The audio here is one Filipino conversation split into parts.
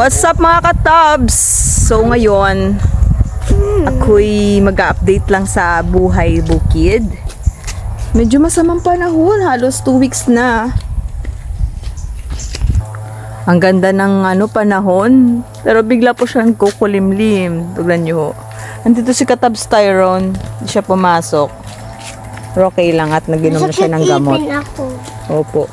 What's up mga katabs? So ngayon, ako'y mag-update lang sa buhay bukid. Medyo masamang panahon, halos 2 weeks na. Ang ganda ng panahon, pero bigla po siyang kukulimlim. Tignan niyo. Andito si Katabs Tyrone, hindi siya pumasok. Pero okay lang at naginom na siya ng gamot. Opo.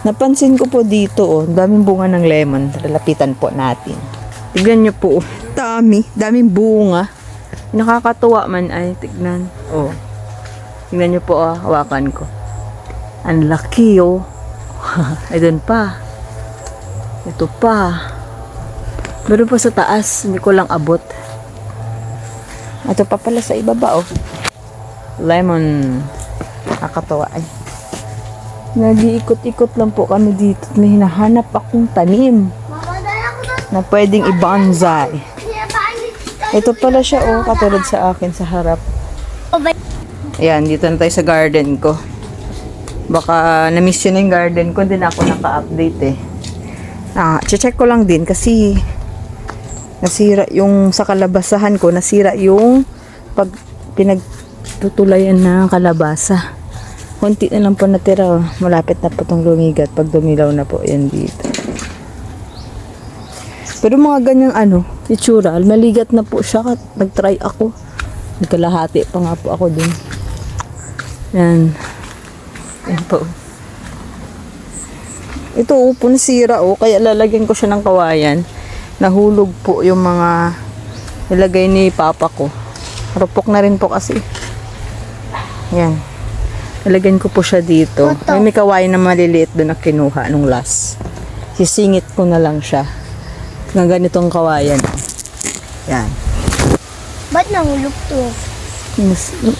Napansin ko po dito, daming bunga ng lemon. Lapitan po natin. Tignan niyo po, daming bunga. Nakakatuwa man ay, tignan. Oh. Tignan niyo po, hawakan ko. Ang laki, oh. Ay, doon pa. Ito pa. Meron pa sa taas, hindi ko lang abot. Ito pa pala sa ibaba, oh. Lemon. Nakakatuwa ay. Nag-iikot-ikot lang po kami dito. May hinahanap akong tanim na pwedeng i-bonsai. Ito pala siya, oh, katulad sa akin sa harap. Ayan, dito na tayo sa garden ko. Baka na-miss yun yung garden ko, hindi na ako naka-update eh. Check ko lang din kasi nasira yung sa kalabasahan ko, nasira yung pag pinagtutulayan ng kalabasa. Konti na lang po natira, oh. Malapit na po itong lumigat pag dumilaw na po yan dito. Pero mga ganyang itsura, maligat na po siya. Nag-try ako. Nagkalahati pa nga po ako dun. Yan. Yan po. Ito po nasira, kaya lalagyan ko siya ng kawayan. Nahulog po yung mga nilagay ni papa ko. Rupok na rin po kasi. Yan. Nalagyan ko po siya dito. May kawayan na maliliit doon na kinuha nung last. Sisingit ko na lang siya. Ng ganitong kawayan. Yan. Ba't nahulog to?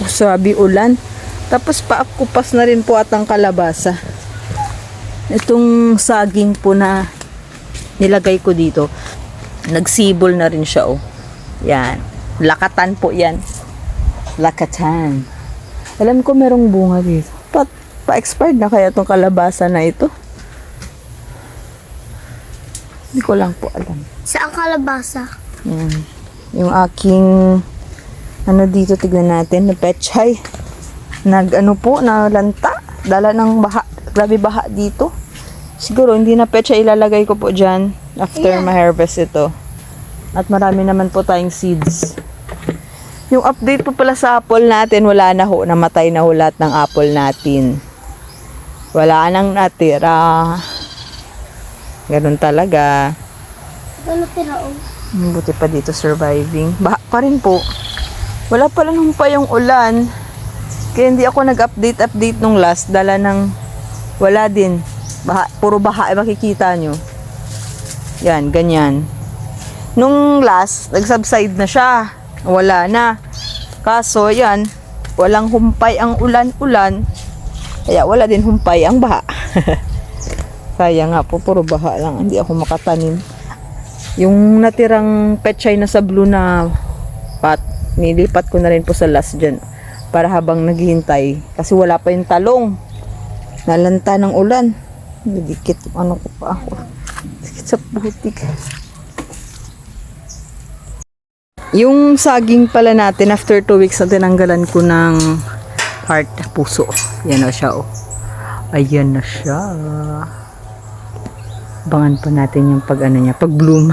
Sabi ulan. Tapos paakupas na rin po at ang kalabasa. Itong saging po na nilagay ko dito. Nagsibol na rin siya, oh. Yan. Lakatan po yan. Lakatan. Alam ko merong bunga dito. Pa-expired na kaya itong kalabasa na ito? Hindi ko lang po alam. Saan kalabasa? Yan. Yung aking dito, tignan natin. Na pechay. Nalanta. Dala ng baha. Grabe baha dito. Siguro hindi na pechay, ilalagay ko po dyan after ma-harvest ito. At marami naman po tayong seeds. Yung update po pala sa apple natin, wala na ho. Namatay na ho lahat ng apple natin. Wala nang natira. Ganun talaga. Buti pa dito surviving. Baha pa rin po. Wala pa lang pa yung ulan. Kaya hindi ako nag-update nung last. Dala ng wala din. Baha, puro baha makikita nyo. Yan, ganyan. Nung last, nag-subside na siya. Wala na. Kaso, yan, walang humpay ang ulan-ulan. Kaya wala din humpay ang baha. Kaya nga po, puro baha lang. Hindi ako makatanim. Yung natirang pechay na sa blue na pot, nilipat ko na rin po sa last dyan. Para habang naghihintay. Kasi wala pa yung talong. Nalanta ng ulan. Dikit ko pa ako. Dikit sa butik. Yung saging pala natin, after 2 weeks na tinanggalan ko ng heart, puso. Yan na siya, oh. Ayan na siya. Abangan pa natin yung pag bloom.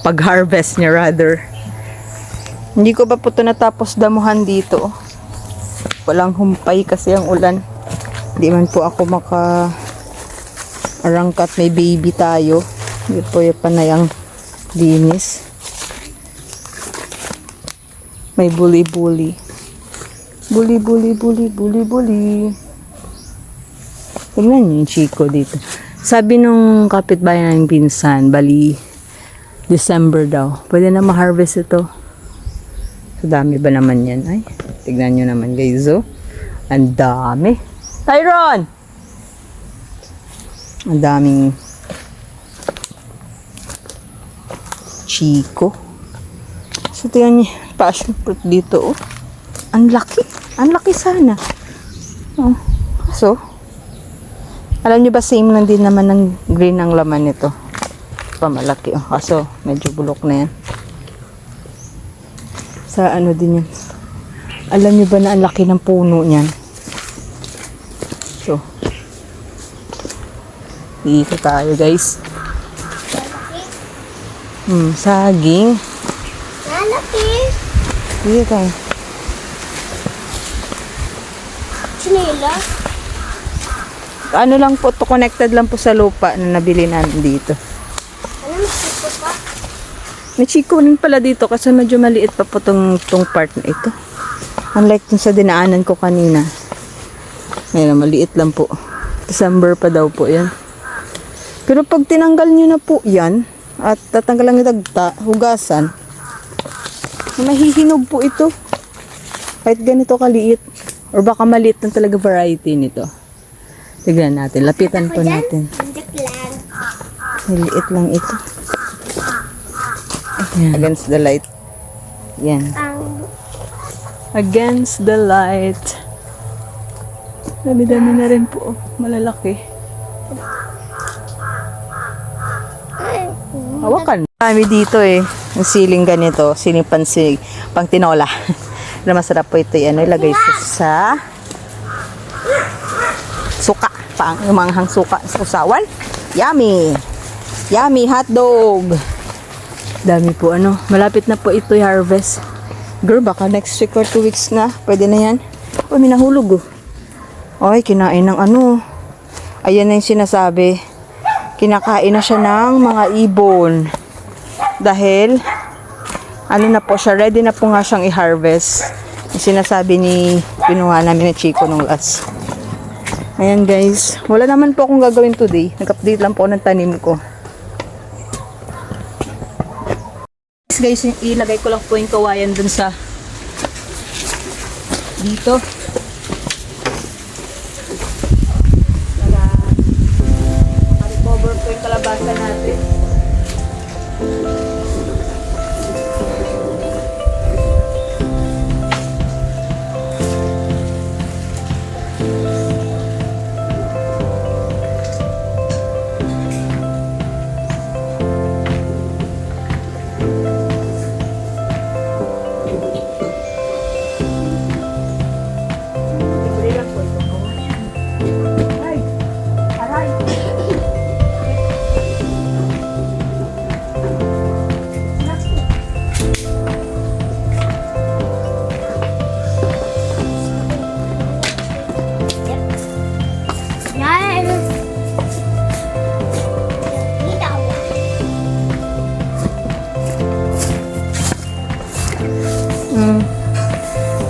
Pag harvest niya rather. Hindi ko pa po ito natapos damuhan dito, oh. Walang humpay kasi ang ulan. Hindi man po ako arangkat, may baby tayo. Hindi po yung panayang linis. May buli-buli. Buli-buli. Tingnan niyo yung chiko dito. Sabi nung kapitbahay ng pinsan, bali December daw. Pwede na ma-harvest ito. So, dami ba naman yan? Ay, tignan nyo naman guys, oh. Ang dami. Tyron! Ang daming chiko. So, tingnan niyo. Passion fruit dito, oh. Ang laki. Ang laki sana. Oh. So, alam niyo ba same lang din naman ng green ang laman nito. pa malaki. Oh. Kaso, medyo bulok na yan. Sa ano din yan. Alam niyo ba na ang laki ng puno niyan? So, dito tayo guys. Saging. Malaki. Dito tayo. Sinila. Ano lang po to, connected lang po sa lupa na nabili namin dito. Ano masiko pa? May chiko rin pala dito kasi medyo maliit pa po tong part na ito. Unlike dun sa dinaanan ko kanina. Ngayon, maliit lang po. December pa daw po yan. Pero pag tinanggal nyo na po yan, at tatanggalan yung dagta, hugasan, mahihinog po ito. Kahit ganito kaliit. Or baka maliit lang talaga variety nito. Tignan natin. Lapitan po natin. Hindi lang. Maliit lang ito. Ayan. Against the light. Yan. Against the light. Dami-dami na rin po. Malalaki. Hawakan. Dami dito eh. Ang siling ganito. Siling pansig. Pang tinola. Na masarap po ito. Ano, ilagay sa suka. Yung manghang suka sa usawan. Yummy! Yummy hotdog! Dami po ano. Malapit na po ito i-harvest. Girl, baka next week or 2 weeks na. Pwede na yan. Uy, may nahulog oh. Ay, kinain ng ano. Ayan na yung sinasabi. Kinakain na siya ng mga ibon. Dahil, ano na po siya, ready na po nga siyang i-harvest. Yung sinasabi ni, pinuha namin ni Chico nung last. Ayan guys, wala naman po akong gagawin today. Nag-update lang po ng tanim ko. Guys, ilagay ko lang po yung kawayan dun sa dito. Para cover po yung kalabasa natin. Yan. Kita ko.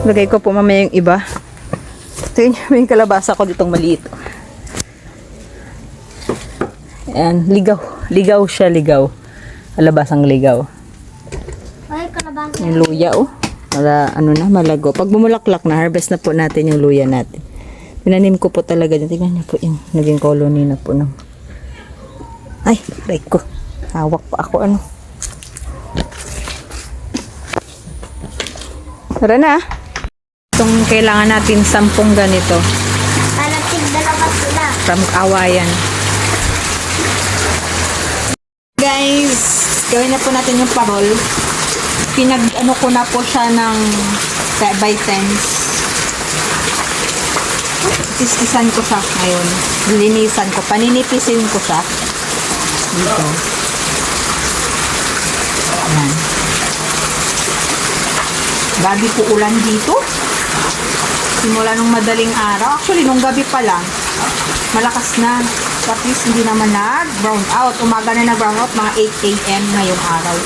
Lagay ko po mamaya yung iba. Ito yung kalabasa ko ditong maliit. Ayan, ligaw. Ligaw siya, ligaw. Kalabasang ligaw. Ay, kalabasa. Yung luya, oh. Para, ano na, malago. Pag bumulaklak na, harvest na po natin yung luya natin. Tinanim ko po talaga dyan. Tingnan niyo po yung naging colony na po ng... Ay, right ko. Hawak pa ako, ano. Tara na. Itong kailangan natin 10 ganito. Parang tigdalawa sila. From Kawayan. Guys, gawin na po natin yung parol. Pinag-ano ko na po siya ng by 10s. Iskisan ko siya ngayon. Linisan ko. Paninipisin ko siya. Dito. Ayan. Gabi po ulan dito. Simula nung madaling araw. Actually, nung gabi pa lang. Malakas na. At least hindi naman nag-brown out. Umaga na nag-brown out. Mga 8 a.m. ngayong araw.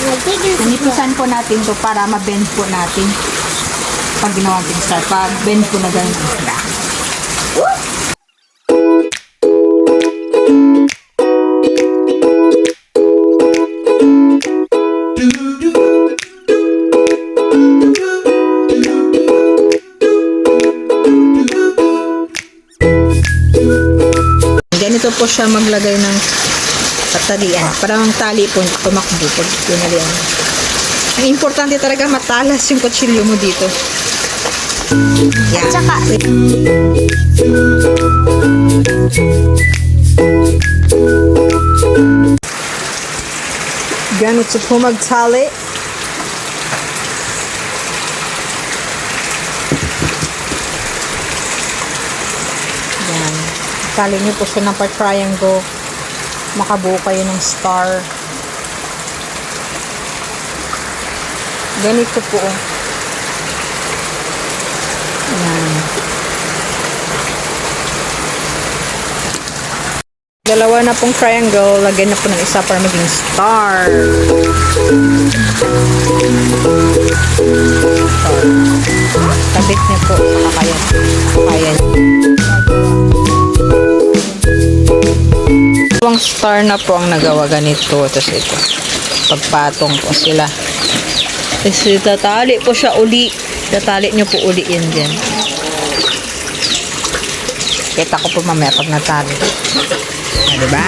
Nagtigil sila. Nanipisan po natin to para ma-bend po natin. Pag ginawa natin star. Pag-bend po na ganito sila. Ganito po siya maglagay ng patalian. Parang tali po tumakbo pag pinalian. Ang importante talaga matalas yung kutsilyo mo dito. Yan. Tsaka, Ganito po magtali. Yan. Tali niyo po siya ng triangle. Makabuo kayo ng star. Ganito po. Yan. Dalawa na pong triangle. Lagyan na po ng isa para maging star. Kabit niya po. Kaya. Dalawang star na po ang nagawa ganito. Tapos ito. Pagpatong po sila. Tapos tatali po siya uli. Tatali niyo po uliin din. Kita ko po mamaya pag natali. Diba?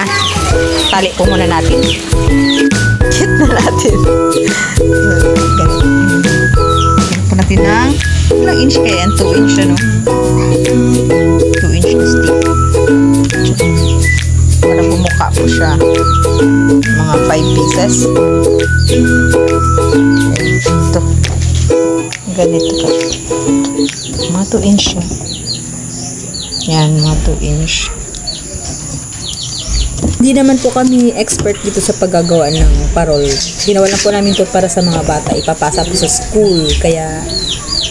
Tali po muna natin. Kit na natin. Ganito po natin ng ilang inch kaya yan? 2 inch ano? 2 inch na stick. Para bumuka po siya. Mga 5 pieces. Ito. Ganito po. Mga 2 inch yan. Yan, mga 2 inch. Hindi naman po kami expert dito sa paggagawa ng parol. Ginawa lang po namin to para sa mga bata. Ipapasa po sa school. Kaya,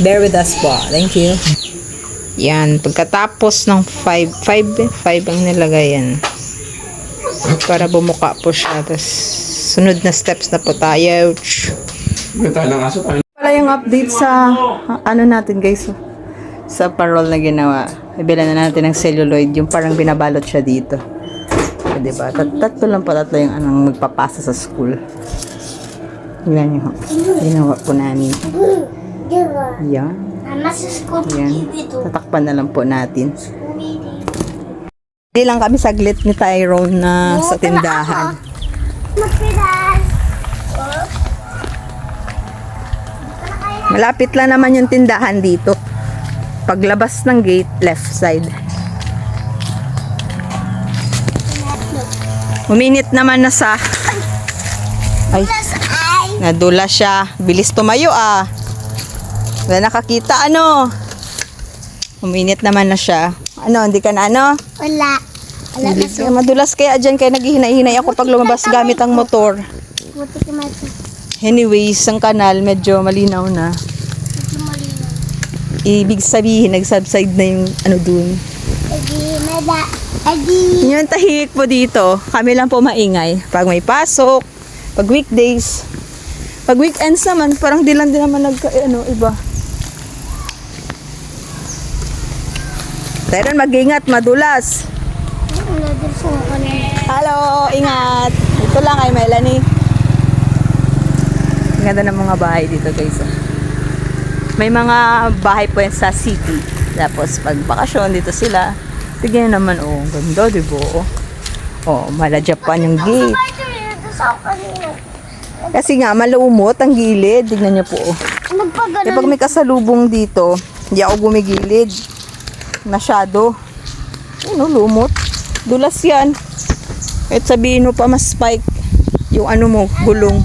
bear with us po. Thank you. Yan. Pagkatapos ng 5 ang nilagay yan. Para bumuka po siya. Tapos, sunod na steps na po tayo. Wala yung update sa ano natin guys. Sa parol na ginawa. Ibilan na natin ng celluloid. Yung parang binabalot siya dito. Diba? Tatlo yung anong magpapasa sa school. Yan yung ginawa po namin. Yan. Yan. Tatakpan na lang po natin. Hindi lang kami saglit ni Tyrone na sa tindahan. Malapit lang naman yung tindahan dito. Paglabas ng gate, left side. Uminit naman na sa... Ay, nadulas siya. Bilis tumayo ah. Wala nakakita ano. Uminit naman na siya. Ano, hindi ka na ano? Wala. Wala na Kaya madulas kaya dyan kaya naghihinay-hinay ako pag lumabas gamit ang motor. Buti ka mati. Anyways, ang kanal medyo malinaw na. Ibig sabihin, nag-subside na yung ano dun. Yung tahimik po dito, kami lang po maingay. Pag may pasok, pag weekdays, pag weekends naman, parang di lang din naman iba. Pero mag-ingat, madulas. Hello, ingat. Ito lang kay Melanie. Ang ganda ng mga bahay dito guys. May mga bahay po yan sa city. Tapos pag bakasyon dito sila. Tignan naman, oh, ganda, diba? Oh, mala Japan yung gate. Kasi nga, malumot ang gilid. Tignan niyo po, oh. Kaya pag may kasalubong dito, hindi ako gumigilid. Masyado. Ano, lumot. Dulas yan. Kahit sabihin mo pa mas spike yung ano mo, gulong.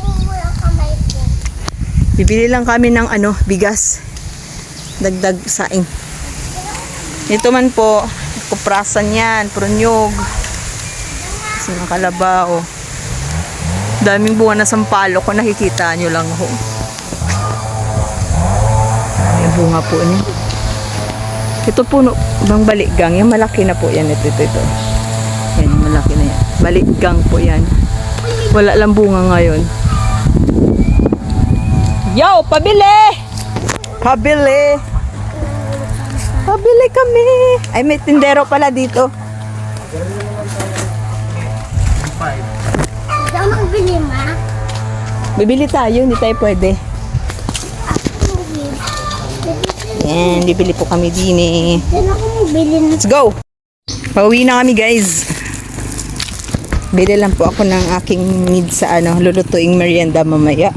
Bibili lang kami ng ano, bigas. Dagdag saing. Ito man po, kuprasan yan, prunyog. Kasi mga kalabao. Daming bunga na sampalo ko, nakikita nyo lang ho. Yung bunga po niya. Ito po, bang balikgang. Yung malaki na po yan. Ito. Yan, malaki na yan. Balikgang po yan. Wala lang bunga ngayon. Yo, pabili! Pabili! Pabili kami! Ay, may tindero pala dito. Diyan mo bili, ma. Bibili tayo, hindi tayo pwede. Yan, bibili po kami din eh. Diyan ako bili na. Let's go! Pauwi na kami guys. Bili lang po ako ng aking needs sa ano, lulutuing merienda mamaya.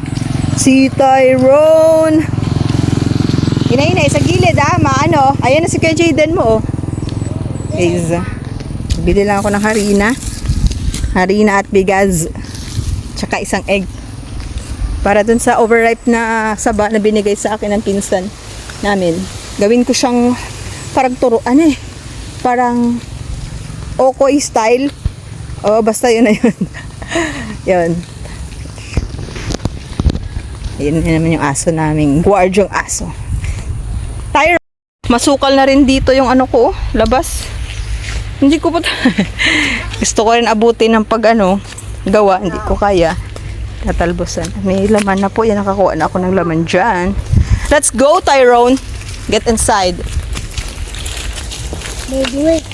Si Tyrone! Hinay-hinay sa gilid ah, maano. Ayan na si Kuya Jayden mo oh. Guys, bili lang ako ng harina. Harina at bigas. Tsaka isang egg. Para dun sa overripe na saba na binigay sa akin ng pinsan namin. Gawin ko siyang parang turuan parang okoy style. Oh, basta yun na yun. Yun. Yun naman yung aso namin. Guardiong aso. Tyro. Masukal na rin dito yung ano ko, labas. Hindi ko pa gusto ko rin abutin ng gawa. Hindi ko kaya. Tatalbosan. May laman na po. Yan, nakakuha na ako ng laman dyan. Let's go, Tyrone. Get inside. Baby, wait.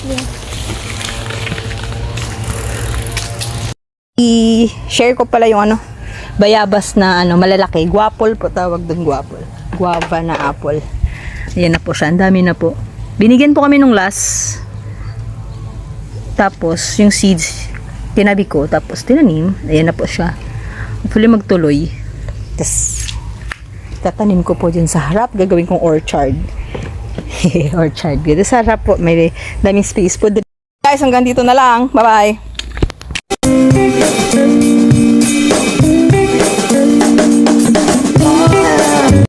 I-share ko pala yung bayabas na malalaki. Guapol po tawag doon, guapol. Guava na apple. Ayan na po siya. Ang dami na po. Binigyan po kami nung last. Tapos, yung seeds, tinabi ko. Tapos, tinanim. Ayan na po siya. Hopefully magtuloy. Tapos, tatanim ko po dyan sa harap. Gagawin kong orchard. Orchard. Dito sa harap po. May daming space po. Guys, hanggang dito na lang. Bye-bye.